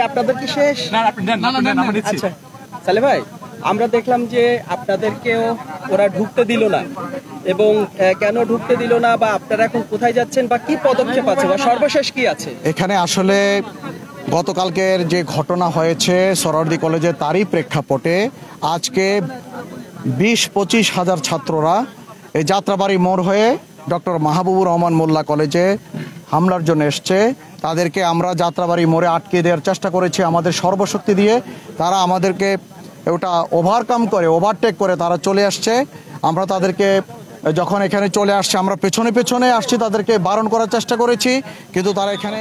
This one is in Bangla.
আপনাদের কি শেষ? আচ্ছা সালে ভাই, আমরা দেখলাম যে আপনাদেরকেও ওরা ঢুকতে দিল না, এবং কেন ঢুকতে দিল না, বা আপনারা এখন কোথায় যাচ্ছেন, বা কি পদক্ষেপ আছে, বা সর্বশেষ কি আছে এখানে? আসলে গতকালকের যে ঘটনা হয়েছে সোহরাওয়ার্দী কলেজে, তারই প্রেক্ষাপটে আজকে 20-25 হাজার ছাত্ররা এই যাত্রাবাড়ি মোড় হয়ে ডক্টর মাহবুবুর রহমান মোল্লা কলেজে হামলার জন্য এসছে। তাদেরকে আমরা যাত্রাবাড়ি মোড়ে আটকে দেওয়ার চেষ্টা করেছি আমাদের সর্বশক্তি দিয়ে। তারা আমাদেরকে ওটা ওভারটেক করে তারা চলে আসছে। আমরা তাদেরকে যখন এখানে চলে আসছে, আমরা পেছনে পেছনে আসছি, তাদেরকে বারণ করার চেষ্টা করেছি, কিন্তু তারা এখানে